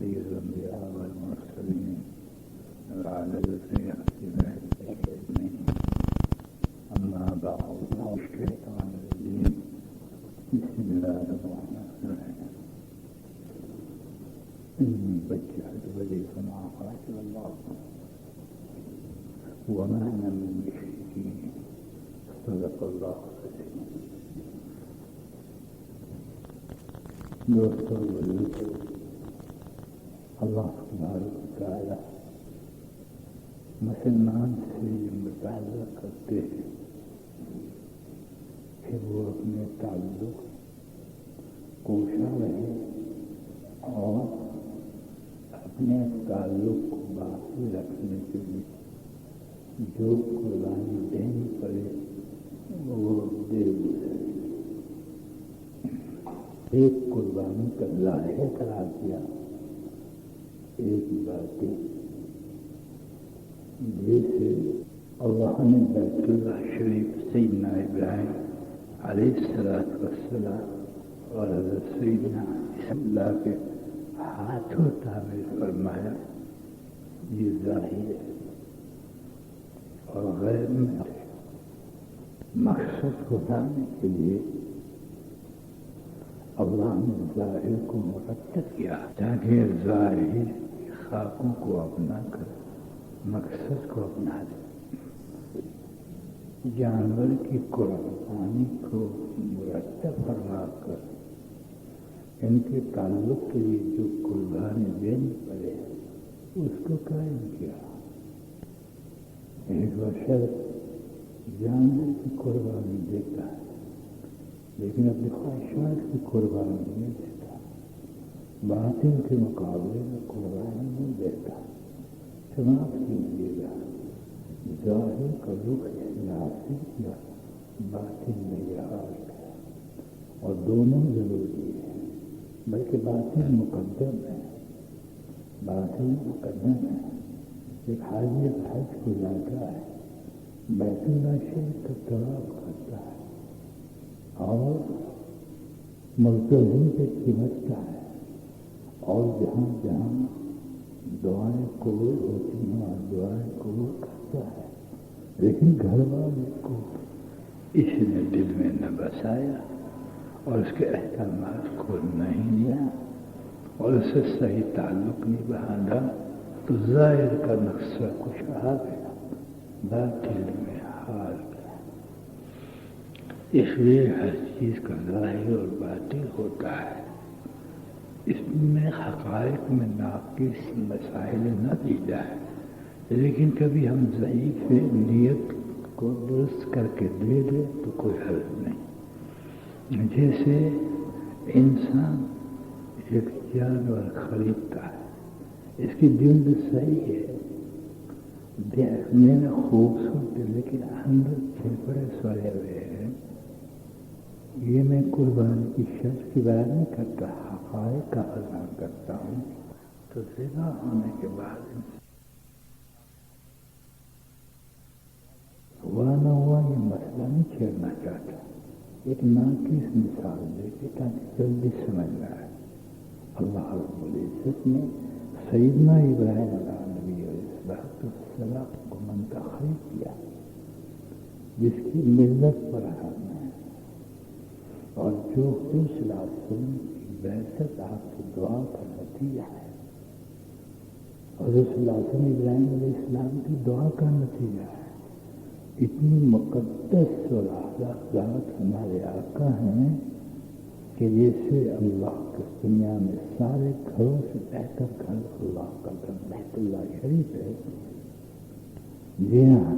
سيد الأنبياء والمرسلين وعلى الذين أجمعين. أما بعد الشيطان الرجيم. بسم الله الرحمن الرحيم. إني وجهت وجهي مع خالق الله وما أنا من المشركين. صدق الله العظيم. دوستو بزرگو، اللہ تبارک و تعالی مسلمان سے یہ مطالبہ کرتے ہیں کہ وہ اپنے تعلق کوشاں رہے اور اپنے تعلق کو باقی رکھنے کے لیے جو قربانی دینی پڑے وہ دے گزرے. ایک قربانی کا ظاہر قرار دیا، ایک باتیں جیسے اللہ نے بیت اللہ شریف سیدنا ابراہیم علیہ السلام اور حضرت سیدنا اللہ کے ہاتھوں تعمیر فرمایا. یہ ظاہر ہے اور غیر میں مقصد کو لانے کے لیے اللہ نے ظاہر کو مرتب کیا تاکہ ظاہر خاکوں کو اپنا کر مقصد کو اپنا دے. جانور کی قربانی کو مرتب فرما کر ان کے تعلق کے لیے جو قربانی دینی پڑے اس کو قائم کیا. ایک شخص جانور کی قربانی دیتا ہے لیکن اپنی خواہشات کی قربانی نہیں دیتا، باطل کے مقابلے میں قربانی نہیں دیتا. سماعت کیجیے گا، ظاہر کا رخ حاصل کیا، باطل میں یہ حال کیا، اور دونوں ضروری ہے. بلکہ باطل مقدم ہے، باطل مقدم ہے. ایک حاجی حج کو جاتا ہے، بیت اللہ شریف کا طواف کرتا ہے اور ملتزم پہ سمجھتا ہے اور جہاں جہاں دعائیں قبول ہوتی ہیں اور دعائیں قبول کرتا ہے، لیکن گھر والے کو اس نے دل میں نہ بسایا اور اس کے احکامات کو نہیں لیا اور اس سے صحیح تعلق نہیں باندھا تو ظاہر کا نقصہ کچھ آ گیا، باطل میں حال گیا. اس لیے ہر چیز کا ظاہر اور باطل ہوتا ہے. اس میں حقائق میں ناقص مسائل نہ دی جائے، لیکن کبھی ہم ضعیف نیت کو درست کر کے دے دیں تو کوئی حرج نہیں. جیسے انسان ایک جانور خریدتا ہے، اس کی جلد صحیح ہے، دیکھنے میں خوبصورت ہے، لیکن اندر پھیپھڑے سڑے ہوئے ہیں. یہ میں قربانی کی شرط کی بات نہیں کرتا، حقائق کا اعلان کرتا ہوں. تو زندہ ہونے کے بعد ہوا نہ ہوا یہ مسئلہ نہیں چھیڑنا چاہتا، ایک ناقص مثال دے کے تاکہ جلدی سمجھ میں آئے. اللہ رب العزت نے سیدنا ابراہیم علیہ نبی علیہ السلام کو منتخب کیا جس کی ملت پر حق ہے، اور جو حضور صلی اللہ علیہ وسلم کی بعثت آپ کی دعا کا نتیجہ ہے. حضور صلی اللہ علیہ وسلم ابراہیم علیہ السلام کی دعا کا نتیجہ ہے. اتنی مقدس اور اعلیٰ ذات ہمارے آقا ہیں کہ جیسے اللہ کی دنیا میں سارے گھروں سے بہتر گھر اللہ کا گھر بیت اللہ شریف ہے. جی ہاں،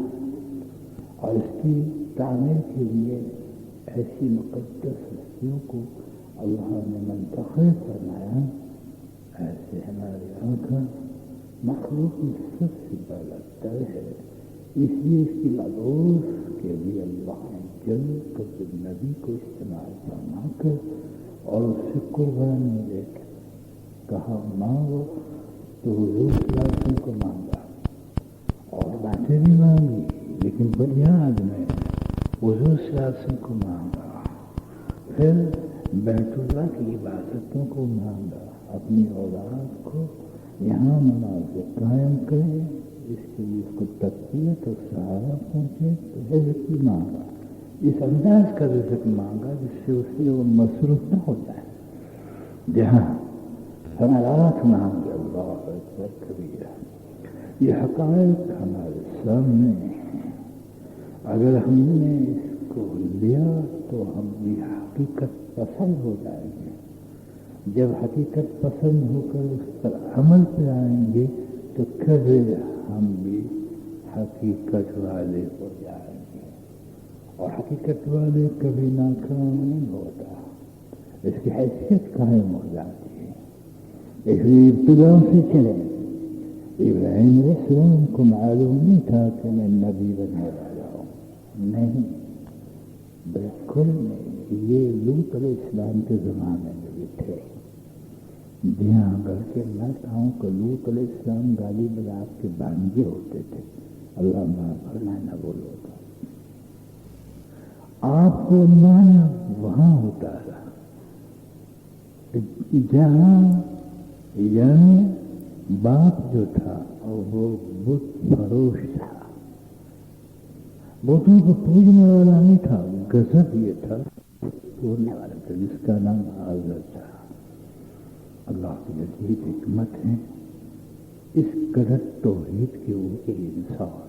اور اس کی تعمیر کے لیے ایسی مقدس ہستیوں کو اللہ نے منتخب فرمایا. ایسے ہمارے آقا مخلوق میں سب سے بڑا تر ہے، اس لیے اس کی مبعوث کے لیے اللہ نے جلد کر نبی کو استعمال فرما کر اور اس سے قربانی لے کر کہا مانگو، تو حضور صلی اللہ علیہ وسلم کو مانگا اور باتیں بھی مانگی، لیکن بنیاد میں حضور صلی اللہ علیہ وسلم کو مانگا. پھر بیت اللہ کی عبادتوں کو مانگا، اپنی اولاد کو یہاں نماز قائم کرے، اس کے لیے اس کو تقویت اور سہارا پہنچے، تو رزق بھی مانگا، اس انداز کا رزق مانگا جس سے اس سے وہ مصروف نہ ہو جائے۔ جہاں ہمارا نام اللہ اکبر کبیرہ، یہ حقائق ہمارے سامنے ہیں، اگر ہم نے اس کو لیا تو ہم بھی حقیقت پسند ہو جائیں گے۔ جب حقیقت پسند ہو کر اس پر عمل پہ آئیں گے تو کبھی ہم بھی حقیقت والے ہو جائیں گے، اور حقیقت والے کبھی ناکام نہیں ہوتا، اس کی حیثیت قائم ہو جاتی ہے۔ اس لیے ابتدا سے چلے، ابراہیم علیہ السلام کو معلوم نہیں تھا کہ میں نبی بننے والا ہوں، نہیں، بالکل نہیں، یہ لوط علیہ السلام کے زمانے میں بھی تھے۔ جی ہاں، بلکہ میں کہوں کہ لوط علیہ السلام گالی بلا کے بانجے ہوتے تھے، اللہ معاف فرمائے نہ بولو تو آپ کو مانا وہاں ہوتا رہا جہاں یعنی باپ جو تھا وہ بت فروش تھا، بتوں کو پوجنے والا نہیں تھا، غضب یہ تھا پوجنے والا تھا، جس کا نام آزر تھا۔ اللہ کی عجیب حکمت ہے، اس قدر توحید کے اوپر انسان،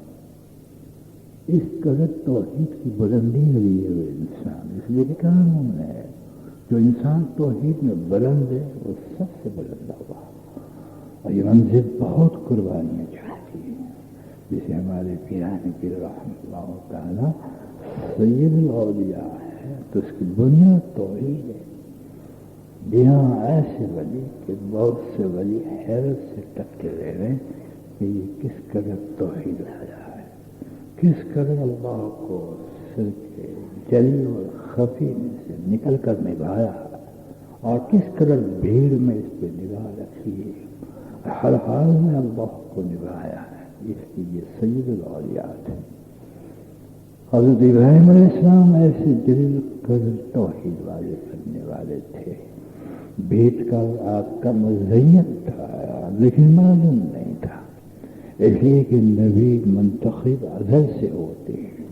اس قدر توحید کی بلندی کے لیے وہ انسان، اس لیے لکھا انہوں نے جو انسان توحید میں بلند ہے وہ سب سے بلند ہوگا، اور یہ منزل بہت قربانیاں چاہتی ہے، جسے ہمارے پیران پیر رحمۃ اللہ تعالی سید الاولیاء ہے تو اس کی بنیاد توحید ہے۔ یہاں ایسے ولی کہ بہت سے ولی حیرت سے ٹکتے رہ رہے کہ یہ کس قدر توحید لایا ہے، کس قدر اللہ کو سر کے جلی اور خفی میں سے نکل کر نبھایا ہے، اور کس قدر بھیڑ میں اس پہ نگاہ رکھی ہے، ہر حال میں اللہ کو نبھایا ہے، اس کی یہ سید الاولیاء ہے۔ حضرت ابراہیم علیہ السلام ایسے جلیل قدر توحید والے کرنے والے تھے، بیت کا آگ کا مزین تھا لیکن معلوم نہیں تھا، اس لیے کہ نبی منتخب ازل سے ہوتے ہیں،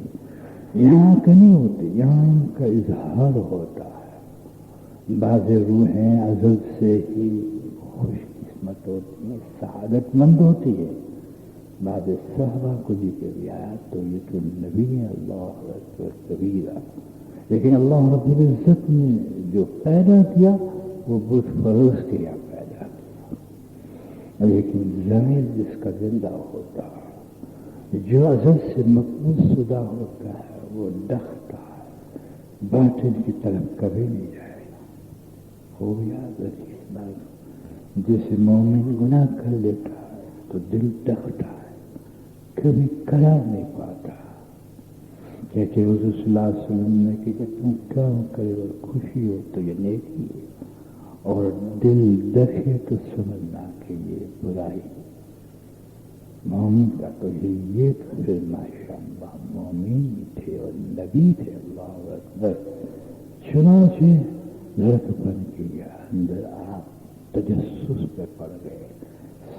یہاں کا نہیں ہوتے، یہاں ان کا اظہار ہوتا ہے۔ بعض روحیں ازل سے ہی خوش قسمت ہوتی ہیں، سعادت مند ہوتی ہے، بعض صحابہ کو بھی کبھی آیا تو یہ تو نبی ہے، اللہ اکبر کبیرہ، لیکن اللہ رب العزت نے جو پیدا کیا وہ بت فروش کے یہاں پیدا کیا، لیکن زمین جس کا زندہ ہوتا ہے، جو ازل سے مقبول شدہ ہوتا ہے، وہ ڈھکتا ہے، باطن کی طرف کبھی نہیں جائے گا۔ ہو یاد رکھیے اس بات، جیسے مومن گناہ کر لیتا ہے تو دل ڈھکتا ہے، کبھی قرار نہیں پاتا، کہتے حضور صلی اللہ علیہ وسلم نے کہ جب تم کام کرے اور خوشی ہو تو یہ نیکی ہے، اور دل دکھے تو سمجھنا کہ یہ برائی۔ مومن کا تو یہ تو پھر ماشاءاللہ مومن تھے اور نبی تھے، اللہ اکبر۔ چنانچہ لڑک بن کے اندر آپ تجسس پہ پڑ گئے،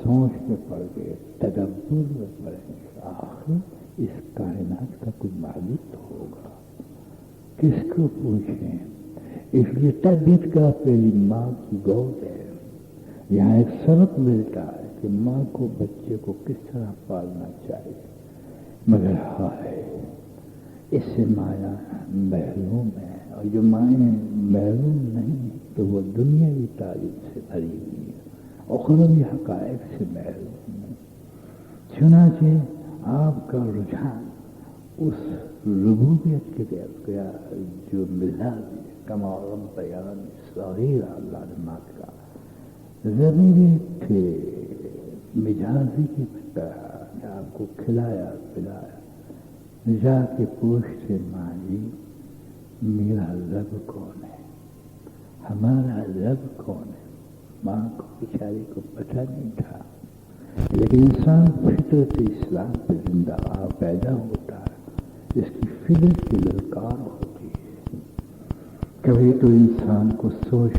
سوچ پہ پڑ گئے، تدبر میں پڑ گئے، آخر اس کائنات کا کوئی معبود تو ہوگا، کس کو پوچھیں؟ اس لیے تربیت کا پہلی ماں کی گود ہے۔ یہاں ایک سبق ملتا ہے کہ ماں کو بچے کو کس طرح پالنا چاہیے، مگر ہائے اس سے مایا محروم ہے، اور جو مائیں محروم نہیں تو وہ دنیاوی تعلیم سے بھری ہوئی ہے، اخروی حقائق سے محروم ہے۔ چنانچہ آپ کا رجحان اس ربوبیت کی طرف گیا جو مزاج کما بیان صغیر اللہ نماز کا ضروری تھے، مجازی کی طرح آپ کو کھلایا پلایا، جا کے پوچھتے ماں جی میرا رب کون ہے، ہمارا رب کون ہے؟ ماں کو بیچاری کو پتہ نہیں تھا، لیکن انسان فطرت اسلام پہ زندہ پیدا ہوتا ہے، اس کی فطرت کی للکار ہوتی ہے، کبھی تو انسان کو سوچ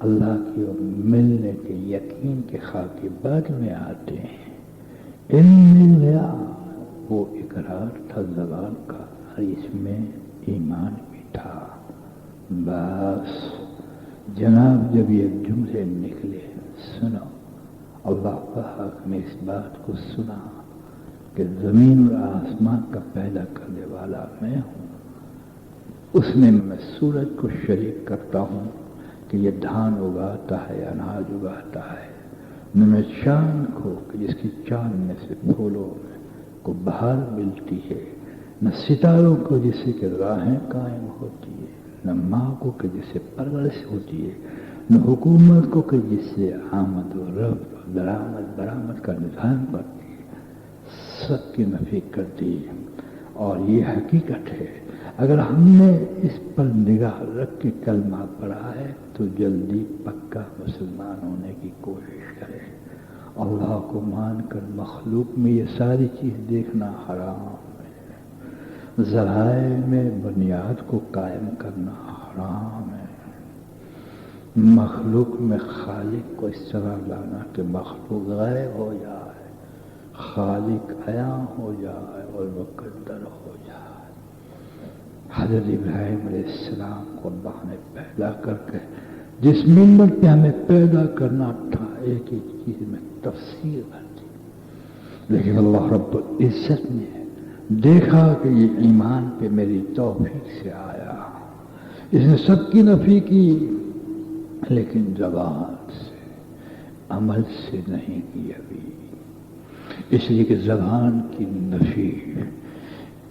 اللہ کی اور ملنے کے یقین کے خاکے بعد میں آتے ہیں۔ علم لیا وہ اقرار تھا زبان کا، اور اس میں ایمان بھی تھا۔ بس جناب جب یہ جملے نکلے، سنو، اللہ پاک نے اس بات کو سنا کہ زمین اور آسمان کا پیدا کرنے والا میں ہوں، اس میں میں سورج کو شریک کرتا ہوں کہ یہ دھان اگاتا ہے، اناج اگاتا ہے، میں چاند کو کہ جس کی چاند میں سے پھولوں کو بہار ملتی ہے، نہ ستاروں کو جس سے کہ راہیں قائم ہوتی ہے، نہ ماں کو کہ جس سے پرورش ہوتی ہے، نہ حکومت کو کہ جس سے آمد و رفت و درآمد برآمد کا نظام کرتی ہے، سب کی نفی کرتی ہے۔ اور یہ حقیقت ہے، اگر ہم نے اس پر نگاہ رکھ کے کلمہ پڑھا ہے تو جلدی پکا مسلمان ہونے کی کوشش کرے۔ اللہ کو مان کر مخلوق میں یہ ساری چیز دیکھنا حرام ہے، ذرائع میں بنیاد کو قائم کرنا حرام ہے، مخلوق میں خالق کو اس طرح لانا کہ مخلوق غائب ہو جائے، خالق عیاں ہو جائے اور مقدر ہو جائے۔ حضرت ابراہیم علیہ السلام کو اللہ نے پیدا کر کے جس ملت پہ ہمیں پیدا کرنا تھا، ایک ایک چیز میں تفصیل بنتی، لیکن اللہ رب العزت نے دیکھا کہ یہ ایمان پہ میری توفیق سے آیا، اس نے سب کی نفی کی لیکن زبان سے، عمل سے نہیں کی ابھی، اس لیے کہ زبان کی نفی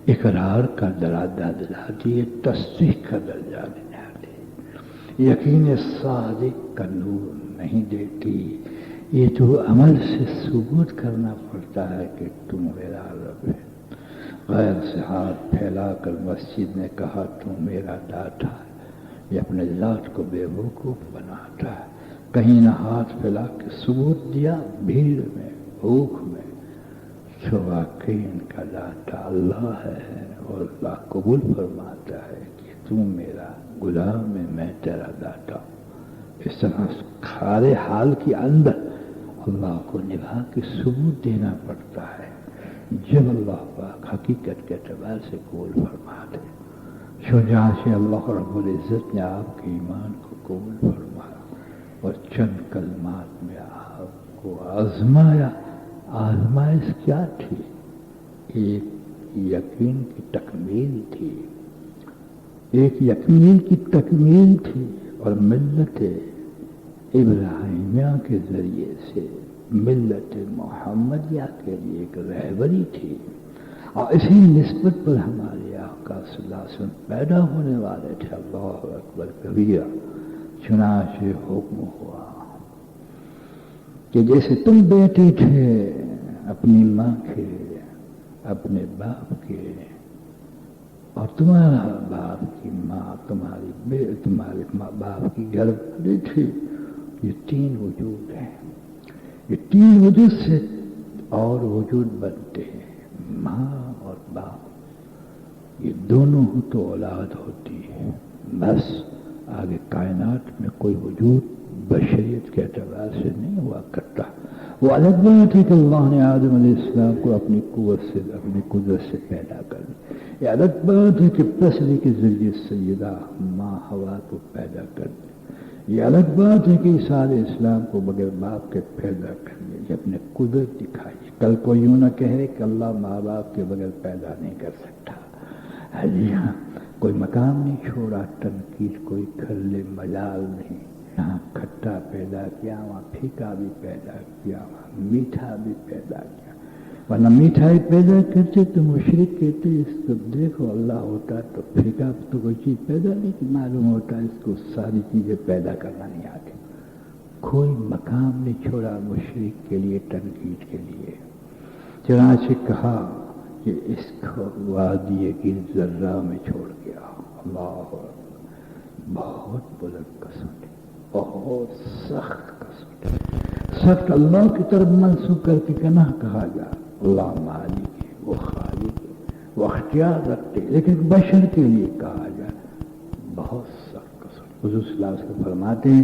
اقرار کا درجہ دلاتی ہے، تصدیق کا درجہ دلاتی ہے، یقین صادق کا نور نہیں دیتی، یہ تو عمل سے ثبوت کرنا پڑتا ہے کہ تم میرا رب ہے۔ غیر سے ہاتھ پھیلا کر مسجد نے کہا تم میرا داتا ہے، یہ اپنے ذات کو بے وقوف بناتا ہے، کہیں نہ ہاتھ پھیلا کے ثبوت دیا بھیڑ میں، بھوک میں، جو واقعی ان کا داتا اللہ ہے، اور اللہ قبول فرماتا ہے کہ تم میرا غلام ہے، میں تیرا داتا ہوں۔ اس طرح کھارے حال کے اندر اللہ کو نبھا کے ثبوت دینا پڑتا ہے، جب اللہ پاک حقیقت کے اعتبار سے قبول فرماتے شجاع سے اللہ رب العزت نے آپ کے ایمان کو قبول فرمایا اور چند کلمات میں آپ کو آزمایا۔ آزمائش کیا تھی؟ ایک یقین کی تکمیل تھی، ایک یقین کی تکمیل تھی، اور ملت ابراہیمیہ کے ذریعے سے ملت محمدیہ کے لیے ایک رہبری تھی، اور اسی نسبت پر ہمارے آقا صلی اللہ علیہ وسلم پیدا ہونے والے تھے۔ اللہ اکبر کبیرہ۔ چنانچہ حکم ہوا کہ جیسے تم بیٹے تھے اپنی ماں کے، اپنے باپ کے، اور تمہارا باپ کی ماں تمہارے باپ کی گھروالی تھی، یہ تین وجود ہیں، یہ تین وجود سے اور وجود بنتے ہیں، ماں اور باپ، یہ دونوں ہو تو اولاد ہوتی ہے، بس آگے کائنات میں کوئی وجود بشریت کے اعتبار سے نہیں ہوا کرتا۔ وہ الگ بات ہے کہ اللہ نے آدم علیہ السلام کو اپنی قوت سے، اپنی قدرت سے پیدا کر دیا، یہ الگ بات ہے کہ پسلی کے ذریعے سیدہ ماں حوا کو پیدا کر دیا، یہ الگ بات ہے کہ عیسیٰ علیہ السلام کو بغیر باپ کے پیدا کر دیا، یہ اپنے قدرت دکھائی۔ کل کو یوں نہ کہے کہ اللہ ماں باپ کے بغیر پیدا نہیں کر سکتا، جی ہاں، کوئی مقام نہیں چھوڑا، تنقید کوئی کھلے مجال نہیں، یہاں کھٹا پیدا کیا، وہاں پھیکا بھی پیدا کیا، وہاں میٹھا بھی پیدا کیا، ورنہ میٹھائی پیدا کرتے تو مشرک کہتے اس کو دیکھو اللہ ہوتا تو پھیکا تو کوئی چیز پیدا نہیں معلوم ہوتا، اس کو ساری چیزیں پیدا کرنا نہیں آتی۔ کوئی مقام نہیں چھوڑا مشرک کے لیے، تنقید کے لیے۔ چنانچہ کہا کہ اس کو وادی کی ذرہ میں چھوڑ گیا۔ اللہ بہت بلند قسم ہے، بہت سخت قسم ہے، سخت اللہ کی طرف منسوب کر کے کہنا کہا جائے اللہ مالک ہے، وہ خالق ہے، وہ اختیار رکھتے، لیکن بشر کے لیے کہا جائے بہت سخت قسم۔ حضور صلی اللہ علیہ وسلم فرماتے ہیں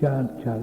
4-4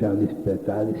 40-45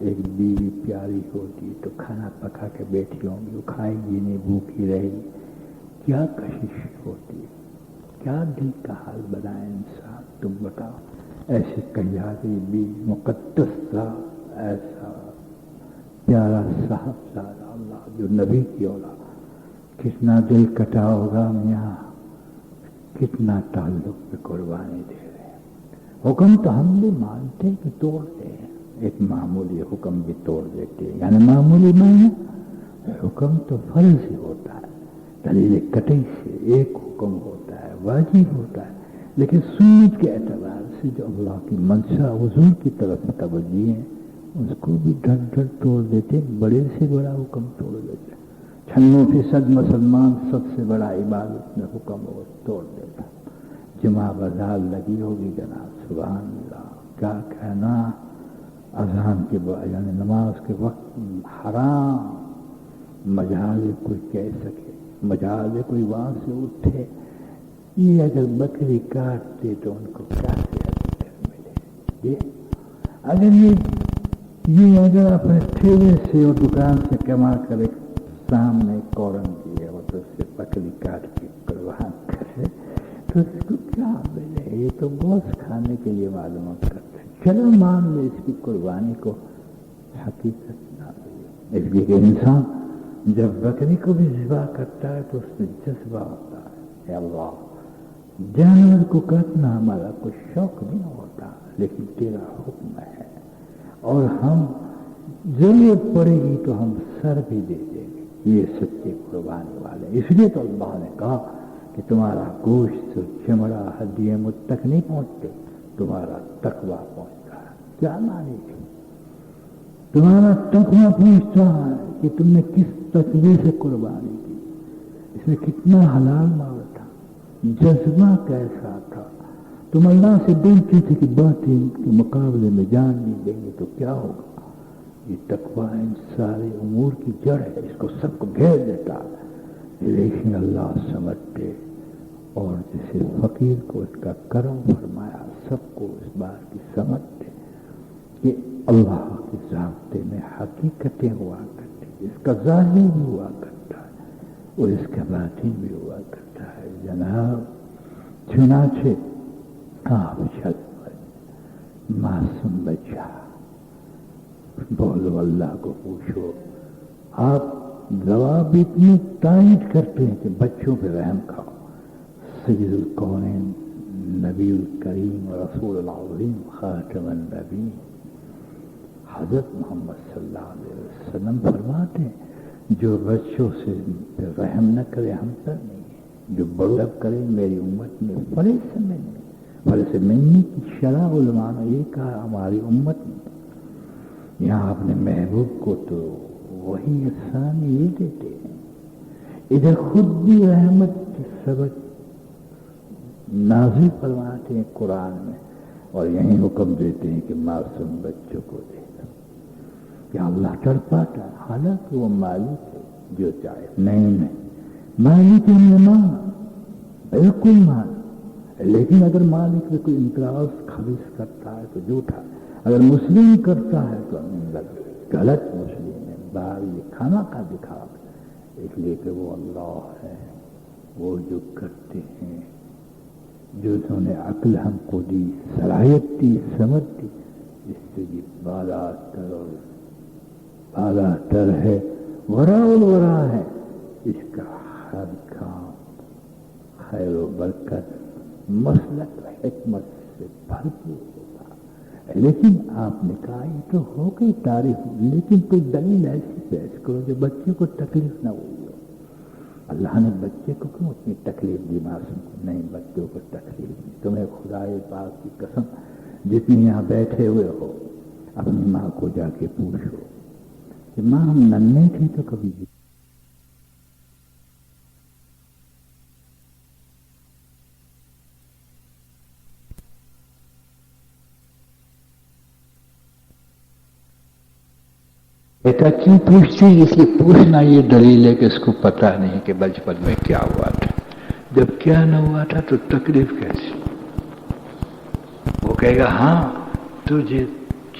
ایک بیوی پیاری ہوتی تو کھانا پکا کے بیٹھی ہوں گی، وہ کھائے گی نہیں، بھوکی رہے گی، کیا کشش ہوتی، کیا دل کا حال بنائے انسان، تم بتاؤ۔ ایسے کیاری بیوی، مقدس تھا، ایسا پیارا صاحبزادہ اللہ جو نبی کی اولاد، کتنا دل کٹا ہوگا میاں، کتنا تعلق پہ قربانی دے رہے ہیں۔ حکم تو ہم بھی مانتے ہیں کہ توڑتے ہیں، ایک معمولی حکم بھی توڑ دیتے ہیں، یعنی معمولی نہیں، حکم تو فرض ہی ہوتا ہے، دلیل قطعی سے ایک حکم ہوتا ہے، واجب ہوتا ہے، لیکن سنت کے اعتبار سے جو اللہ کی منشا حضور کی طرف توجہ ہے اس کو بھی ڈر توڑ دیتے، بڑے سے بڑا حکم توڑ دیتے، 96% مسلمان سب سے بڑا عبادت میں حکم وہ توڑ دیتا۔ جمعہ بازار لگی ہوگی جناب، سبحان اللہ، کیا کہنا، اذان کے یعنی نماز کے وقت حرام، مجال کوئی کہہ سکے، مجال کوئی وہاں سے اٹھے، یہ اگر بکری کاٹتے تو ان کو کیا ملے، یہ اگر اپنے ٹھیلے سے اور دکان سے کما کر سامنے کورن کیے اور تو اس سے بکری کاٹ کے قربان کرے تو اس کو کیا ملے، یہ تو گوشت کھانے کے لیے معلومات کرتے ہیں، چلو مان لے اس کی قربانی کو، حقیقت نہ ملے۔ اس لیے کہ انسان جب بکری کو بھی ذبح کرتا ہے تو اس میں جذبہ ہوتا ہے، اے اللہ جانور کو کاٹنا ہمارا کوئی شوق نہیں ہوتا، لیکن تیرا حکم ہے، اور ہم ضرورت پڑے گی تو ہم سر بھی دے دیں گے، یہ سچے قربانی والے۔ اس لیے تو اللہ نے کہا کہ تمہارا گوشت چمڑا ہڈیاں مجھ تک نہیں پہنچتے، تمہارا تقویٰ پہنچتا ہے۔ کیا معنی تھی؟ تمہارا تقویٰ پہنچتا ہے کہ تم نے کس تقوی سے قربانی کی، اس میں کتنا حلال مال تھا، جذبہ کیسا تھا، تم اللہ سے ڈرتے تھے کہ باطل کے مقابلے میں جان نہیں دیں گے تو کیا ہوگا۔ یہ تقویٰ ان سارے امور کی جڑ ہے، اس کو سب کو گھیر دیتا ہے، لیکن اللہ سمجھتے، اور جسے فقیر کو اس کا کرم فرمایا، سب کو اس بات کی سمجھتے کہ اللہ کے ضابطے میں حقیقتیں ہوا کرتی، اس کا ظاہر بھی ہوا کرتا ہے اور اس کا باطن بھی ہوا کرتا ہے۔ جناب چنانچہ آپ چل پڑے، معصوم بچہ، بولو اللہ کو پوچھو۔ آپ جواب اتنی تائید کرتے ہیں کہ بچوں پہ رحم کھاؤ۔ سید الکونین، نبی الکریم، رسول العظیم، خاتم النبی حضرت محمد صلی اللہ علیہ وسلم فرماتے ہیں جو بچوں سے رحم نہ کرے ہم پر نہیں ہے، جو بڑا کرے میری امت میں فلس منی کی شرح علماء نے یہ کہا ہماری امت میں۔ یہاں اپنے محبوب کو تو وہی احسان یہ دیتے ہیں، ادھر خود بھی رحمت کے سبق نازل فرماتے ہیں قرآن میں، اور یہی حکم دیتے ہیں کہ معصوم بچوں کو دے دو۔ کیا اللہ تڑپاتا ہے؟ حالانکہ وہ مالک ہے جو چاہے، نہیں مالک نے مانا، بالکل مانا، لیکن اگر مالک میں کوئی امتیاز خبیث کرتا ہے تو جھوٹا، اگر مسلم کرتا ہے تو غلط مسلم ہے، باہر یہ کھانا کا دکھا، اس لیے کہ وہ اللہ ہے، وہ جو کرتے ہیں، جو انہوں نے عقل ہم کو دی، صلاحیت دی، سمجھ دی، اس سے بھی بالا تر ہے، ورا الورا ہے، اس کا ہر کام خیر و برکت مسلک حکمت سے بھرپور ہوتا ہے۔ لیکن آپ نے کہا یہ تو ہو گئی تعریف، لیکن کوئی دلیل ایسی پیش کرو جو بچے کو تکلیف نہ ہوئی ہو۔ اللہ نے بچے کو کیوں اتنی تکلیف دی؟ معصوم کو نہیں، بچوں کو تکلیف دی۔ تمہیں خدا پاک کی قسم جتنی یہاں بیٹھے ہوئے ہو، اپنی ماں کو جا کے پوچھو کہ ماں ہم ننھے تھے تو کبھی بیٹا کیوں پوچھتی؟ اس لیے پوچھنا یہ دلیل ہے کہ اس کو پتہ نہیں کہ بچپن میں کیا ہوا تھا، جب کیا نہ ہوا تھا تو تکلیف کیسی؟ وہ کہے گا ہاں تجھے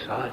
7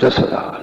10,000।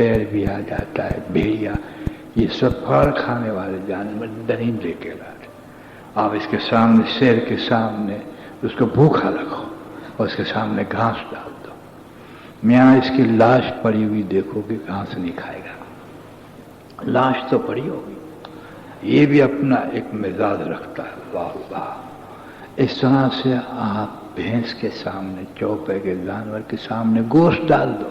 شیر بھی آ جاتا ہے، بھیڑیا، یہ سب پھاڑ کھانے والے جانور درندے کہلاتے۔ آپ اس کے سامنے، شیر کے سامنے اس کو بھوکا رکھو اور اس کے سامنے گھاس ڈال دو، میاں اس کی لاش پڑی ہوئی دیکھو گے، گھاس نہیں کھائے گا، لاش تو پڑی ہوگی۔ یہ بھی اپنا ایک مزاج رکھتا ہے، اللہ اللہ۔ اس طرح سے آپ بھینس کے سامنے، چوپے کے جانور کے سامنے گوشت ڈال دو،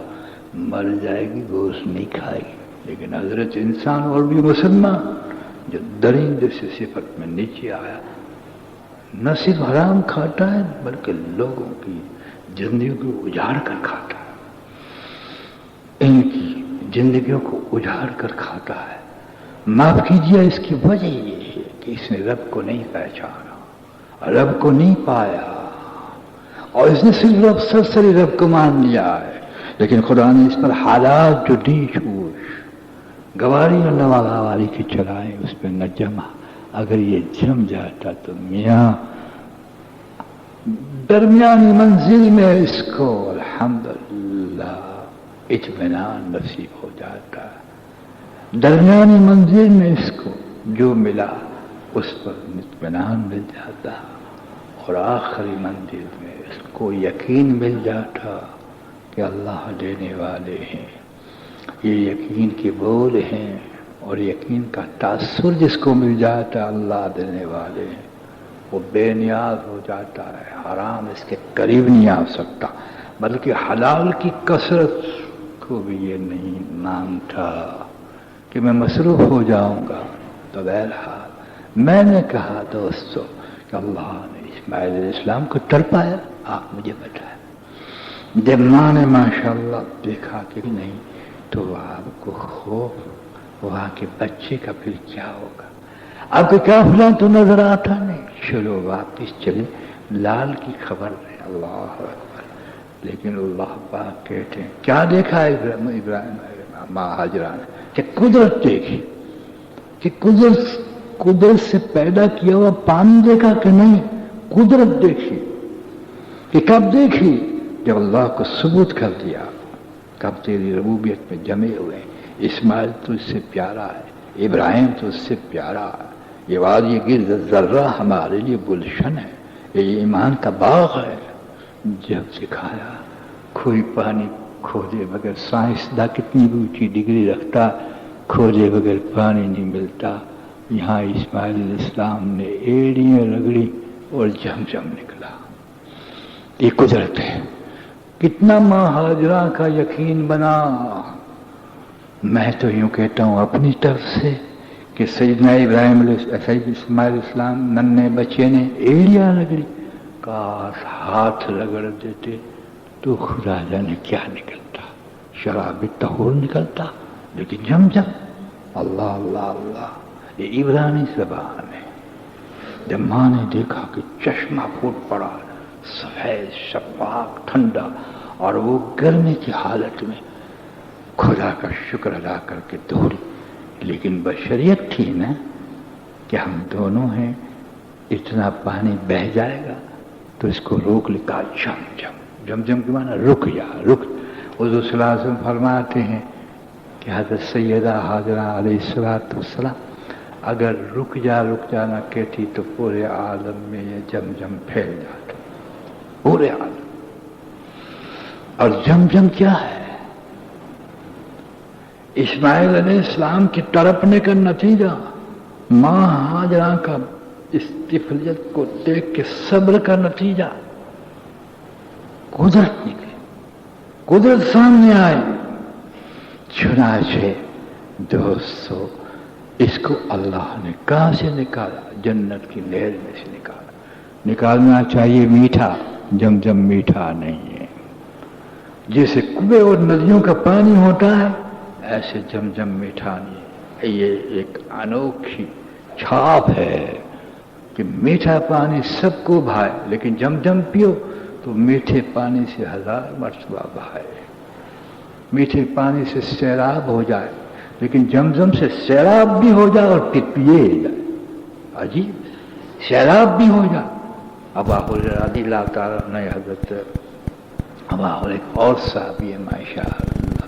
مر جائے گی، گوشت نہیں کھائے گی۔ لیکن حضرت انسان اور بھی مسلمان جو درندے سے صفت میں نیچے آیا، نہ صرف حرام کھاتا ہے بلکہ لوگوں کی زندگیوں کو اجاڑ کر کھاتا ہے، ان کی زندگیوں کو اجاڑ کر کھاتا ہے۔ معاف کیجیے، اس کی وجہ یہ ہے کہ اس نے رب کو نہیں پہچانا، رب کو نہیں پایا، اور اس نے صرف رب، سرسری رب کو مان لیا ہے۔ لیکن خدا نے اس پر حالات جو نیچ ہوش گواری اور نواگواری کی چلائیں، اس پہ نہ جمع۔ اگر یہ جم جاتا تو میاں درمیانی منزل میں اس کو الحمدللہ اطمینان نصیب ہو جاتا ہے، درمیانی منزل میں اس کو جو ملا اس پر اطمینان مل جاتا، اور آخری منزل میں اس کو یقین مل جاتا کہ اللہ دینے والے ہیں، یہ یقین کی بول ہیں، اور یقین کا تاثر جس کو مل جاتا اللہ دینے والے ہیں، وہ بے نیاز ہو جاتا ہے، حرام اس کے قریب نہیں آ سکتا، بلکہ حلال کی کثرت کو بھی یہ نہیں مانگتا کہ میں مصروف ہو جاؤں گا۔ تو بہرحال میں نے کہا دوستو کہ اللہ نے اسماعیل علیہ السلام کو تڑپایا، آپ مجھے بتائیں، جب ماں نے ماشاءاللہ دیکھا کہ نہیں تو آپ کو خوف وہاں کے بچے کا پھر کیا ہوگا، آپ کو قافلہ تو نظر آتا نہیں، چلو واپس چلے، لال کی خبر ہے، اللہ اکبر۔ لیکن اللہ پاک کہتے ہیں کیا دیکھا ہے ابراہیم ماں ہاجرہ نے، کہ قدرت دیکھی، کہ قدرت سے پیدا کیا ہوا پانی دیکھا کہ نہیں، قدرت دیکھی۔ کہ کب دیکھی؟ جب اللہ کو ثبوت کر دیا، کب تیری ربوبیت میں جمے ہوئے، اسماعیل تو اس سے پیارا ہے، ابراہیم تو اس سے پیارا ہے، یہ وادی گرد ذرہ ہمارے لیے گلشن ہے، یہ ایمان کا باغ ہے۔ جب سکھایا کوئی پانی کھودے بغیر، سائنسداں کتنی بھی اونچی ڈگری رکھتا، کھودے بغیر پانی نہیں ملتا، یہاں اسماعیل علیہ السلام نے ایڑیاں رگڑی اور جم نکلا۔ یہ قدرت ہے۔ کتنا ماں ہاجرہ کا یقین بنا۔ میں تو یوں کہتا ہوں اپنی طرف سے کہ سیدنا ابراہیم سید اسماعیل علیہ السلام ننھے بچے نے ایڑیاں رگڑی، کاش ہاتھ رگڑ دیتے تو خدا جانے کیا نکلتا، شراب طہور نکلتا، لیکن جم اللہ اللہ اللہ، یہ عبرانی زبان ہے۔ جب ماں نے دیکھا کہ چشمہ پھوٹ پڑا، سفید شفاف ٹھنڈا، اور وہ گرمی کی حالت میں خدا کا شکر ادا کر کے دوڑی، لیکن بشریت تھی نا کہ ہم دونوں ہیں، اتنا پانی بہہ جائے گا تو اس کو روک لکھا، جم کے معنی رک جا، رک۔ حضور صلی اللہ علیہ وسلم فرماتے ہیں کہ حضرت سیدہ حاجرہ علیہ السلام اگر رک جانا کہتی تو پورے عالم میں یہ جم پھیل جاتا، پورے عالم۔ اور جم کیا ہے؟ اسماعیل علیہ السلام کی تڑپنے کا نتیجہ، ماں ہاجرہ کا اس طفلیت کو دیکھ کے صبر کا نتیجہ، قدرت نکلی، قدرت سامنے آئی۔ چنانچہ دوستو اس کو اللہ نے کہاں سے نکالا؟ جنت کی نہر میں سے نکالنا چاہیے میٹھا، جم میٹھا نہیں ہے۔ جیسے کنویں اور ندیوں کا پانی ہوتا ہے ایسے جم میٹھا نہیں ہے۔ یہ ایک انوکھی چھاپ ہے کہ میٹھا پانی سب کو بھائے، لیکن جم پیو تو میٹھے پانی سے 1000 مرتبہ بھائے۔ میٹھے پانی سے سیراب ہو جائے، لیکن جم سے سیراب بھی ہو جائے اور پھر پیے جائے، عجیب، سیراب بھی ہو جائے۔ ابو ہریرہ رضی اللہ تعالیٰ عنہ، حضرت ابو ہریرہ ایک اور صحابی ہے ماشاء اللہ،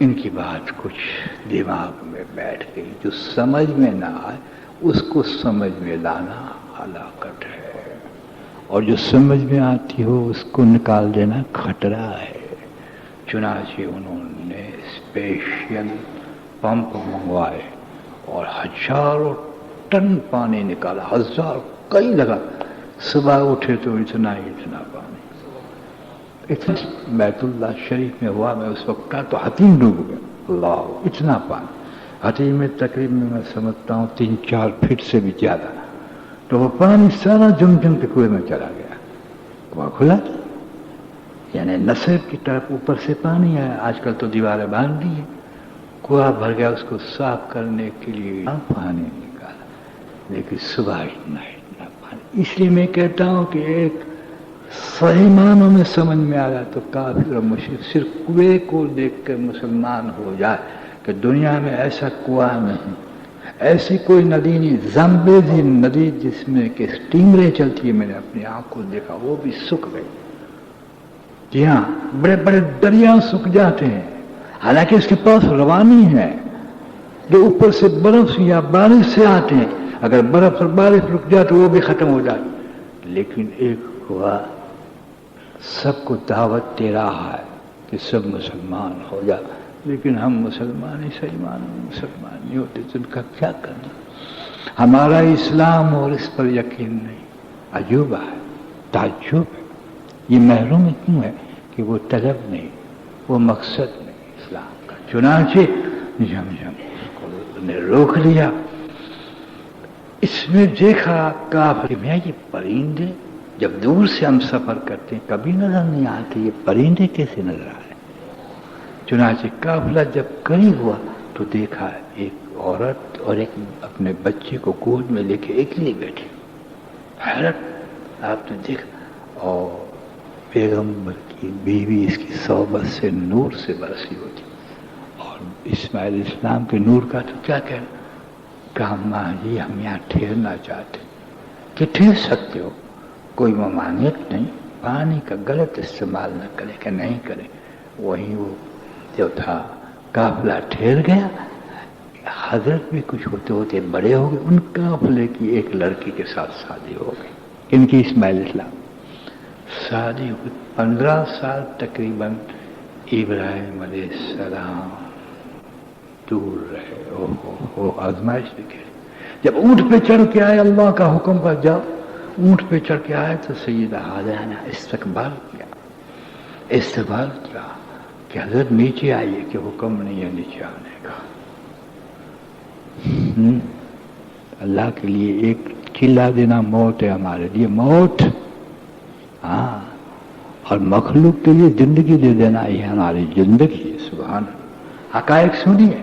ان کی بات کچھ دماغ میں بیٹھ گئی، جو سمجھ میں نہ آئے اس کو سمجھ میں لانا ہلاکت ہے، اور جو سمجھ میں آتی ہو اس کو نکال دینا خطرہ ہے۔ چنانچہ انہوں نے اسپیشل پمپ منگوائے اور ہزاروں ٹن پانی نکالا، ہزار کئی لگا، صبح اٹھے تو اتنا پانی، اتنا بیت اللہ شریف میں ہوا، میں اس وقت کا تو حتیم ڈوب گیا، اللہ اتنا پانی، حتیم میں تقریباً میں سمجھتا ہوں 3-4 فٹ سے بھی زیادہ، تو وہ پانی سارا جم کے کنویں میں چلا گیا، کنواں کھلا تھا، یعنی نصب کی طرف اوپر سے پانی آیا، آج کل تو دیواریں باندھ دی ہیں، کنواں بھر گیا، اس کو صاف کرنے کے لیے پانی نکالا، لیکن صبح اتنا پانی، اس لیے میں کہتا ہوں کہ ایک صحیح معنوں میں سمجھ میں آیا تو کافر اور مشرک صرف کنویں کو دیکھ کر مسلمان ہو جائے کہ دنیا میں ایسا کنواں نہیں، ایسی کوئی ندی نہیں، زمبیزی ندی جس میں کہ اسٹیمریں چلتی ہے، میں نے اپنی آنکھوں دیکھا، وہ بھی سوکھ گئی۔ جی ہاں، بڑے بڑے دریا سوکھ جاتے ہیں، حالانکہ اس کے پاس روانی ہے جو اوپر سے برف یا بارش سے آتے ہیں، اگر برف اور بارش رک جائے تو وہ بھی ختم ہو جائے، لیکن ایک کنواں سب کو دعوت دے رہا ہے کہ سب مسلمان ہو جائے، لیکن ہم مسلمان ہی صحیح معنوں میں مسلمان نہیں ہوتے، تو ان کا کیا کرنا؟ ہمارا اسلام اور اس پر یقین نہیں، عجوبہ ہے، تعجب ہے، یہ محروم کیوں ہے کہ وہ طلب نہیں، وہ مقصد نہیں اسلام کا۔ چنانچہ اس کو نے روک لیا، اس میں دیکھا کافر کہ میں یہ پرندے جب دور سے ہم سفر کرتے ہیں کبھی نظر نہیں آتے، یہ پرندے کیسے نظر آئے؟ چنانچہ قافلہ جب قریب ہوا تو دیکھا ایک عورت اور ایک اپنے بچے کو گود میں لے کے اکیلے بیٹھے، حیرت آپ نے دیکھا، اور پیغمبر کی بیوی اس کی صحبت سے نور سے برسی ہوتی، اور اسماعیل اسلام کے نور کا تو کیا کہنا، کہا ماں جی ہم یہاں ٹھہرنا چاہتے، کہ ٹھہر سکتے ہو، کوئی ممانعت نہیں، پانی کا غلط استعمال نہ کرے، کہ نہیں کرے۔ وہیں وہ جو تھا قافلہ ٹھہر گیا، حضرت بھی کچھ ہوتے ہوتے بڑے ہو گئے، ان قافلے کی ایک لڑکی کے ساتھ شادی ہو گئی، ان کی اسماعیل اسلام شادی ہوئی، 15 سال تقریباً ابراہیم علیہ السلام دور رہے، وہ آزمائش بھی گئے۔ جب اونٹ پہ چڑھ کے آئے، اللہ کا حکم پر جاؤ، اونٹ پہ چڑھ کے آئے تو سیدہ حاجرہ نے استقبال کیا کہ حضرت نیچے آئیے، کہ حکم نہیں ہے نیچے آنے کا۔ اللہ کے لیے ایک چلا دینا موت ہے ہمارے لیے، موت، ہاں، اور مخلوق کے لیے زندگی دے دینا یہ ہماری زندگی ہے۔ سبحان اللہ، حقائق سنیے،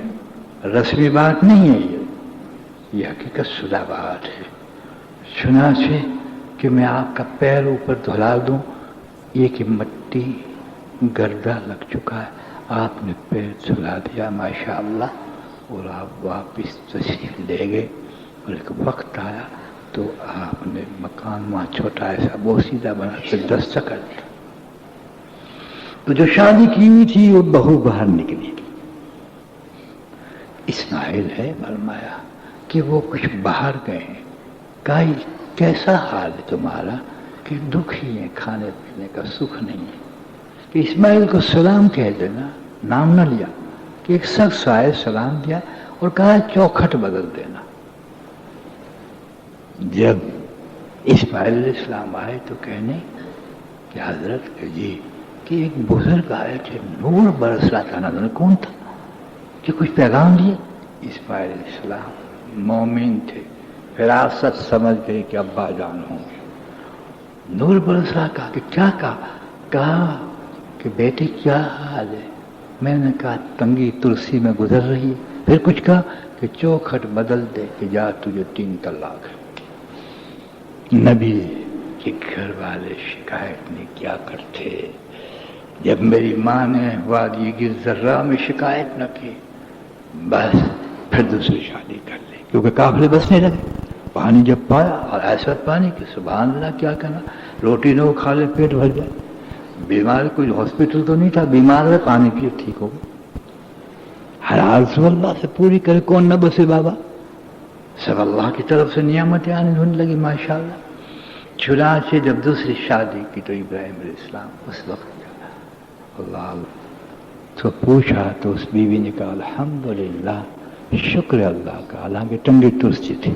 رسمی بات نہیں ہے یہ حقیقت شدہ بات ہے۔ چنانچہ کہ میں آپ کا پیر اوپر دھلا دوں، یہ کہ مٹی گردہ لگ چکا ہے، آپ نے پیر دھلا دیا ماشاءاللہ، اور آپ واپس تشریف لے گئے، اور ایک وقت آیا تو آپ نے مکان وہاں چھوٹا ایسا بوسیدہ بنا کے دستخط دیا، تو جو شادی کی ہوئی تھی وہ بہو باہر نکلی، اسماعیل ہے، فرمایا کہ وہ کچھ باہر گئے ہیں، کیسا حال ہے تمہارا؟ کہ دکھ ہی ہے، کھانے پینے کا سکھ نہیں ہے، کہ اسماعیل کو سلام کہہ دینا، نام نہ لیا، کہ ایک شخص آئے سلام دیا اور کہا چوکھٹ بدل دینا۔ جب اسماعیل علیہ السلام آئے تو کہنے کہ حضرت کہ جی، کہ ایک بزرگ آئے تھے، نور برس رہا تھا، نہ کون تھا، کہ کچھ پیغام دیے؟ اسماعیل علیہ السلام مومن تھے، فراست سمجھ گئے کہ ابا جان ہوں گے، نور برس رہا، کہا کہ کیا کہا کہ بیٹے کیا حال ہے؟ میں نے کہا تنگی ترسی میں گزر رہی ہے۔ پھر کچھ کہا کہ چوکھٹ بدل دے، کہ جا تجھے 3 طلاق ہے۔ نبی کے گھر والے شکایت نہیں کیا کرتے، جب میری ماں نے وادی کی ذرہ میں شکایت نہ کی، بس پھر دوسری شادی کر لی، کیونکہ قافلے بسنے لگے۔ پانی جب پایا، اور ایسا پانی کہ سبحان اللہ، کیا کہنا، روٹی نہ کھا لے پیٹ بھر جائے، بیمار، کوئی ہاسپٹل تو نہیں تھا، بیمار ہے پانی پیے ٹھیک ہو گیا۔ ہر آرزو اللہ سے پوری کرے، کون نہ بسے بابا، سب اللہ کی طرف سے نعمتیں آنے ہونے لگی ماشاءاللہ۔ چنانچہ جب دوسری شادی کی تو ابراہیم علیہ السلام اس وقت اللہ تو پوچھا تو اس بیوی نے کہا الحمدللہ، شکر اللہ کا، حالانکہ ٹنگی ترسی تھی،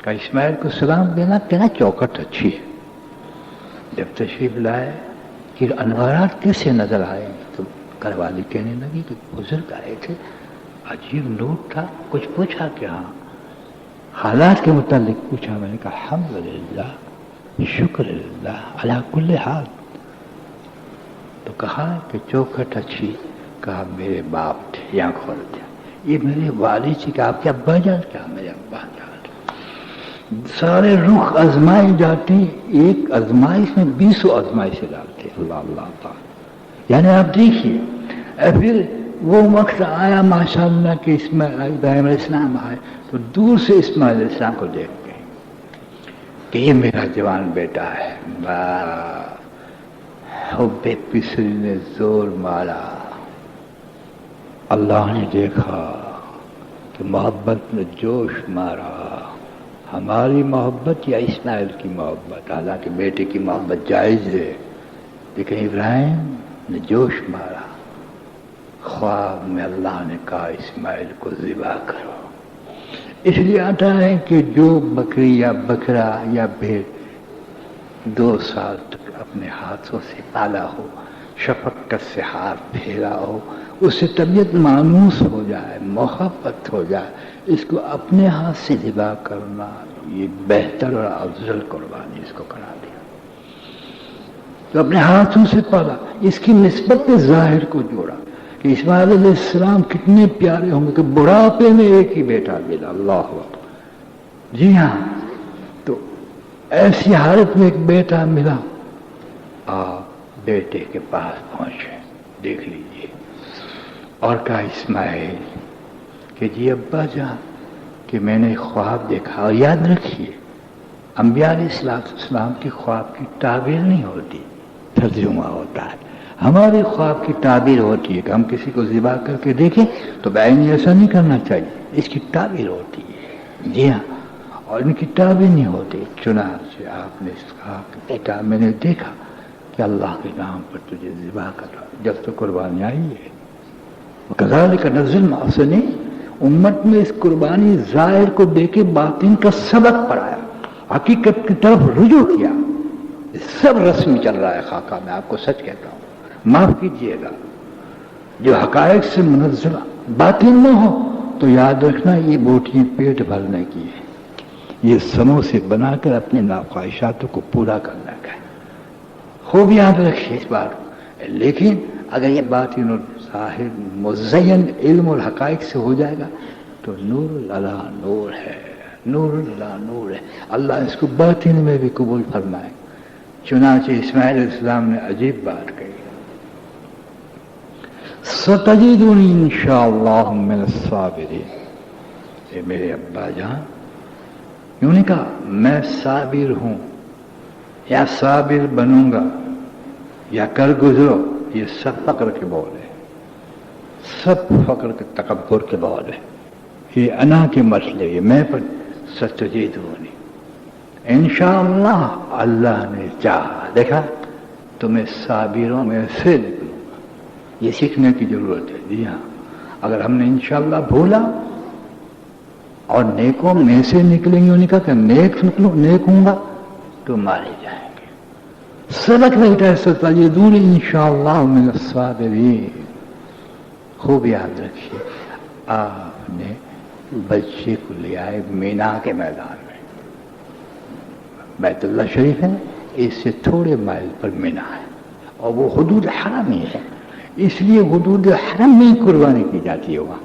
کہا اسماعیل کو سلام دینا، کہنا چوکٹ اچھی ہے۔ جب تشریف لائے کہ انوارات کیسے نظر آئے تو گھر والی کہنے لگی کہ بزرگ آئے تھے، عجیب نور تھا، کچھ پوچھا کہ ہاں، حالات کے متعلق پوچھا، میں نے کہا الحمدللہ، شکر اللہ علی کل حال۔ تو کہا کہ چوکھٹ اچھی، کہا میرے باپ تھے، یہاں کھول دیا، یہ میرے والد تھے، کہ آپ کے ابا جان، کیا میرے ابا جان۔ سارے رخ آزمائے جاتے، ایک آزمائش میں 20 آزمائشیں ڈالتے، اللہ اللہ تعالی۔ یعنی آپ دیکھیے، پھر وہ وقت آیا ماشاءاللہ کہ ابراہیم علیہ السلام آئے تو دور سے اسماعیل علیہ السلام کو دیکھ گئے کہ یہ میرا جوان بیٹا ہے۔ حب پسری نے زور مارا، اللہ نے دیکھا کہ محبت نے جوش مارا، ہماری محبت یا اسماعیل کی محبت، حالانکہ بیٹے کی محبت جائز ہے، لیکن ابراہیم نے جوش مارا۔ خواب میں اللہ نے کہا اسماعیل کو ذبح کرو۔ اس لیے آتا ہے کہ جو بکری یا بکرا یا بھیڑ 2 سال تک اپنے ہاتھوں سے پالا ہو، شفقت سے ہاتھ پھیرا ہو، اس سے طبیعت مانوس ہو جائے، محبت ہو جائے، اس کو اپنے ہاتھ سے ذبح کرنا یہ بہتر اور افضل قربانی اس کو کرا دیا۔ تو اپنے ہاتھوں سے پالا، اس کی نسبت ظاہر کو جوڑا کہ اسماعیل علیہ السلام کتنے پیارے ہوں گے کہ بڑھاپے میں ایک ہی بیٹا ملا، اللہ اکبر۔ جی ہاں، تو ایسی حالت میں ایک بیٹا ملا، آپ بیٹے کے پاس پہنچے، دیکھ لیجئے، اور کہا اسماعیل کہ جی ابا جان کہ میں نے خواب دیکھا۔ اور یاد رکھیے انبیاء علیہ السلام کی خواب کی تعبیر نہیں ہوتی، ترجمہ ہوتا ہے۔ ہماری خواب کی تعبیر ہوتی ہے کہ ہم کسی کو ذبح کر کے دیکھیں تو بعینی ایسا نہیں کرنا چاہیے، اس کی تعبیر ہوتی ہے۔ جی ہاں، اور ان کی تعبیر نہیں ہوتی۔ چنانچہ آپ نے کہا کہ بیٹا میں نے دیکھا کہ اللہ کے نام پر تجھے ذبح کر رہا، جب تو قربانی آئی ہے۔ وَكَذَلِكَ نَجْزِي الْمُحْسِنِينَ، امت میں اس قربانی ظاہر کو دے کے باطن کا سبق پڑھایا، حقیقت کی طرف رجوع کیا۔ سب رسم چل رہا ہے خاکہ میں، آپ کو سچ کہتا ہوں، معاف کیجئے گا، جو حقائق سے منزل باطن نہ ہو تو یاد رکھنا یہ بوٹیاں پیٹ بھرنے کی ہے، یہ سموسے بنا کر اپنے ناخواہشاتوں کو پورا کرنے کا ہے۔ خوب یاد رکھیے اس بات۔ لیکن اگر یہ باطن اور ظاہر مزین علم اور حقائق سے ہو جائے گا تو نور اللہ نور ہے، نور اللہ نور ہے، اللہ اس کو باطن میں بھی قبول فرمائے۔ چنانچہ اسماعیل علیہ السلام نے عجیب بات کہی، ستجدنی انشاءاللہ من الصابرین۔ اے میرے ابا جان، یوں نہیں کہا میں صابر ہوں یا صابر بنوں گا یا کر گزرو، یہ سب فقر کے بول ہے، سب فقر کے تکبر کے بول ہے، یہ انا کے مسئلے، یہ میں پر ستجدنی انشاءاللہ، اللہ نے چاہا، دیکھا تمہیں صابروں میں سے نکلوں، یہ سیکھنے کی ضرورت ہے۔ جی ہاں، اگر ہم نے انشاءاللہ بھولا اور نیکوں میں سے نکلیں گے، انہیں کہا کہ نیک نکلوں، نیک ہوں گا تو مارے جائیں گے۔ سبق بیٹا ہے ستجدون انشاءاللہ من الصابرین۔ خوب یاد رکھیے، آپ نے بچے کو لے آئے مینا کے میدان میں، بیت اللہ شریف ہے، اس سے تھوڑے مائل پر مینا ہے، اور وہ حدود حرم ہی ہے، اس لیے حدود حرم میں قربانی کی جاتی ہے۔ وہاں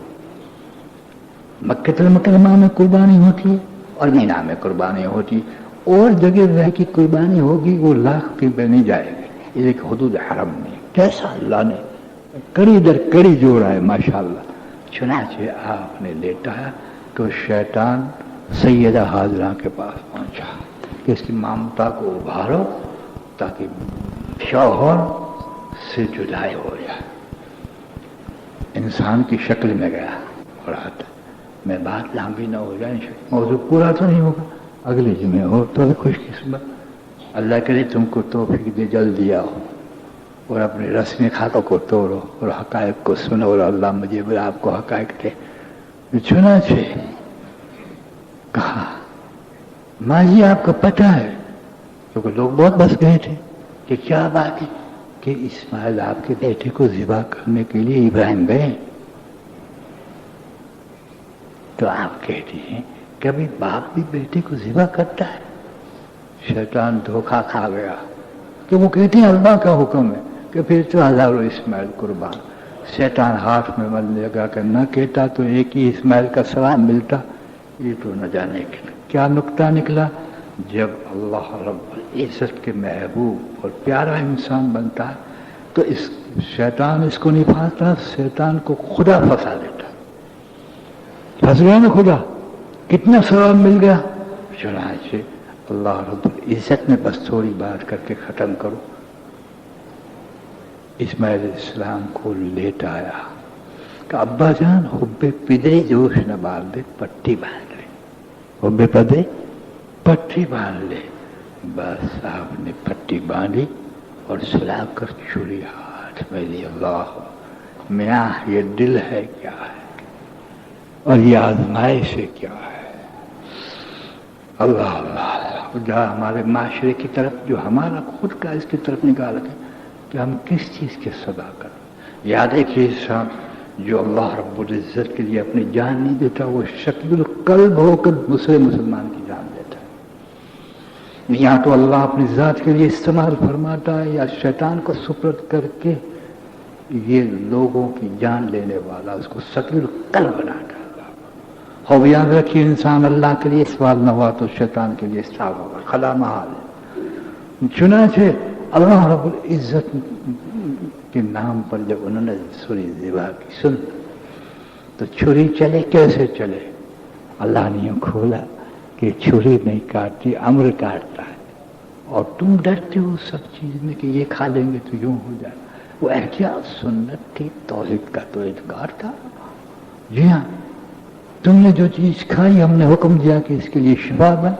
مکہ المکرمہ میں قربانی ہوتی ہے اور مینا میں قربانی ہوتی ہے، اور جگہ رہ کی قربانی ہوگی وہ لاکھ کی بنی جائے گی، یہ ایک حدود حرم میں۔ کیسا اللہ نے کڑی در کڑی جوڑا ہے ماشاءاللہ۔ چنانچہ آپ نے لیٹایا تو شیطان سیدہ حاضرہ کے پاس پہنچا کہ اس کی مامتا کو ابھارو تاکہ شوہر سے جدائی ہو جائے۔ انسان کی شکل میں گیا، پڑھاتا ہے. میں بات لمبی نہ ہو جائے، موضوع پورا تو نہیں ہوگا، اگلے جمعے ہو تو خوش قسمت. اللہ کرے تم کو توفیق دے جلدی آؤ اور اپنے رسم خاکوں کو توڑو اور حقائق کو سنو، اور اللہ مجھے آپ کو حقائق دے. چنانچہ کہا ماں جی آپ کو پتہ ہے، کیونکہ لوگ بہت بس گئے تھے کہ کیا بات ہے کہ اسماعیل آپ کے بیٹے کو ذبح کرنے کے لیے ابراہیم گئے. تو آپ کہتے ہیں کبھی باپ بھی بیٹے کو ذبح کرتا ہے؟ شیطان دھوکہ کھا گیا کہ وہ کہتے ہیں اللہ کا حکم ہے کہ پھر تو ہزاروں اسماعیل قربان. شیطان ہاتھ میں ملنے لگا کہ نہ کہتا تو ایک ہی اسماعیل کا ثواب ملتا. یہ تو نہ جانے کیا نکتہ نکلا. جب اللہ رب العزت کے محبوب اور پیارا انسان بنتا ہے تو اس شیطان اس کو نہیں پھنستا، شیطان کو خدا پھنسا دیتا. پھنس گیا نا خدا، کتنا ثواب مل گیا. چنانچہ اللہ رب العزت نے بس تھوڑی بات کر کے ختم کرو، اسماعیل علیہ السلام کو لیٹ آیا کہ ابا جان حب پدری جوش نہ باندھ دے، پٹی باندھ لے. حب پدری پٹی باندھ لے. بس آپ نے پٹی باندھی اور سلا کر چھری ہاتھ میں لی. اللہ میاں یہ دل ہے کیا ہے اور یہ آزمائش ہے کیا ہے. اللہ اللہ جا ہمارے معاشرے کی طرف جو ہمارا خود کا اس کی طرف نکال کے کہ ہم کس چیز کے صدا کریں. یاد رکھیے صاحب جو اللہ رب العزت کے لیے اپنی جان نہیں دیتا وہ شکل القلب ہو کر دوسرے مسلمان کی جان دیتا ہے. یا تو اللہ اپنی ذات کے لیے استعمال فرماتا ہے یا شیطان کو سپرد کر کے یہ لوگوں کی جان لینے والا اس کو شکل القلب بناتا ہے. اور یاد رکھیے انسان اللہ کے لیے استعمال نہ ہوا تو شیطان کے لیے استعمال ہوگا، خلا محال ہے. چنانچہ اللہ رب العزت کے نام پر جب انہوں نے چھری ذبح کی سن تو چھری چلے کیسے چلے. اللہ نے یوں کھولا کہ چھری نہیں کاٹتی، امر کاٹتا ہے. اور تم ڈرتے ہو سب چیز میں کہ یہ کھا لیں گے تو یوں ہو جائے. وہ احتیاط سنت تھی، توحید کا تو اعتقاد تھا. جی ہاں تم نے جو چیز کھائی ہم نے حکم دیا کہ اس کے لیے شفا بن،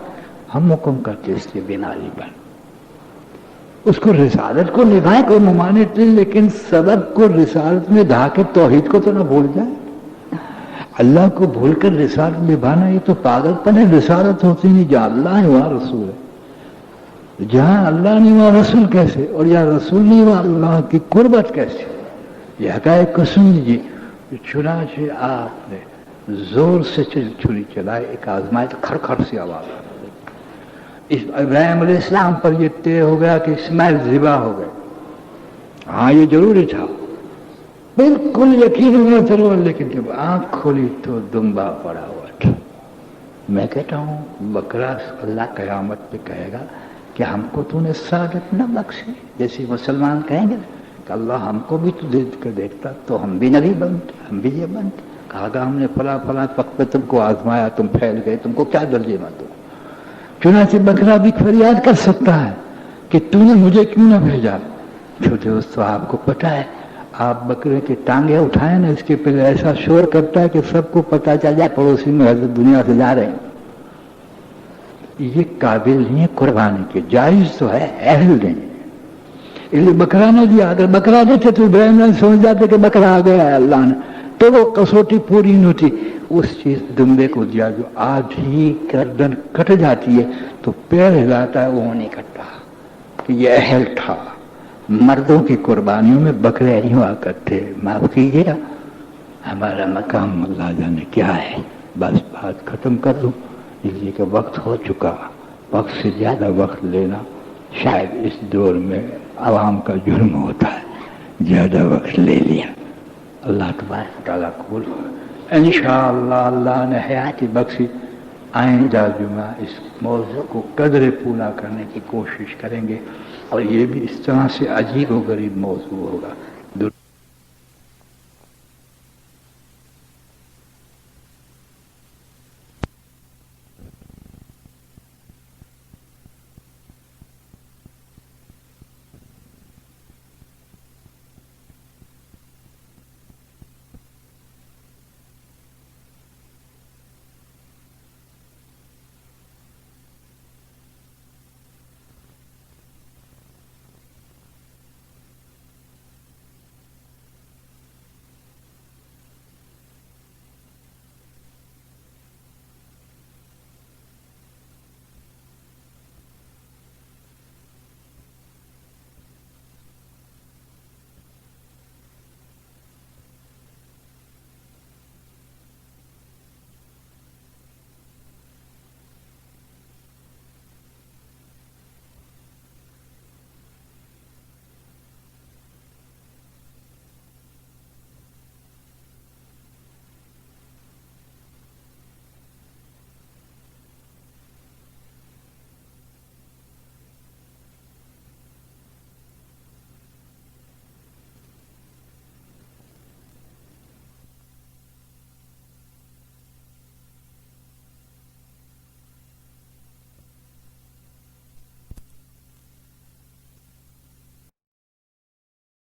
ہم حکم کرتے اس کے بیماری بن. اس کو رسالت کو نبھائے کوئی ممانعت نہیں، لیکن سبب کو رسالت میں ڈھا کے توحید کو تو نہ بھول جائے. اللہ کو بھول کر رسالت نبھانا یہ تو پاگل پن ہے. رسالت ہوتی نہیں، جہاں اللہ ہے وہاں رسول ہے، جہاں اللہ نہیں وہاں رسول کیسے، اور جہاں رسول نہیں وہاں اللہ کی قربت کیسے. یہ حقائق کو سن لیجیے. چنانچہ آپ نے زور سے چھری چلائے، ایک آزمائش کھڑ کھڑ سی آواز. ابراہیم علیہ السلام پر یہ طے ہو گیا کہ اسماعیل ذبح ہو گئے. ہاں یہ ضروری تھا، بالکل یقین ہونا چلو. لیکن جب آنکھ کھولی تو دمبا پڑا ہوا تھا. میں کہتا ہوں بکرا اللہ قیامت پہ کہے گا کہ ہم کو تو نے سعادت نہ بخشی، جیسے مسلمان کہیں گے کہ اللہ ہم کو بھی تو دیکھ کر دیکھتا تو ہم بھی نبی بنتے، ہم بھی یہ بنتے. کہا گا ہم نے فلاں فلاں وقت پہ تم کو آزمایا، تم پھیل گئے، تم کو کیا درجے میں دو. چنانچہ بکرا بھی فریاد کر سکتا ہے کہ تو نے مجھے کیوں نہ بھیجا. چھوٹے دوستو آپ کو پتا ہے آپ بکرے کے ٹانگیں اٹھائیں نا، اس کے پہلے ایسا شور کرتا ہے کہ سب کو پتا چل جائے پڑوسی میں حضرت دنیا سے جا رہے ہیں. یہ قابل نہیں ہے قربانی کے، جائز تو ہے، اہل نہیں. اس لیے بکرا نہ دیا. اگر بکرا دیتے تو ابراہیم نے سمجھ جاتے کہ بکرا آ گیا ہے اللہ نے، تو وہ کسوٹی پوری نہیں ہوتی. اس چیز دمبے کو دیا جو آدھی گردن کٹ جاتی ہے تو پیر ہلاتا ہے، وہ نہیں کٹتا کہ یہ اہل تھا. مردوں کی قربانیوں میں بکرے نہیں ہوا کرتے. معاف کیجیے ہمارا مقام اللہ جانے کیا ہے. بس بات ختم کر دوں اس لیے کہ وقت ہو چکا. وقت سے زیادہ وقت لینا شاید اس دور میں عوام کا جرم ہوتا ہے. زیادہ وقت لے لیا. اللہ تبارک تعالیٰ قبول ہو. انشاءاللہ اللہ نے حیاتی بخشی آئندہ جمعہ اس موضوع کو قدر پورا کرنے کی کوشش کریں گے، اور یہ بھی اس طرح سے عجیب و غریب موضوع ہوگا.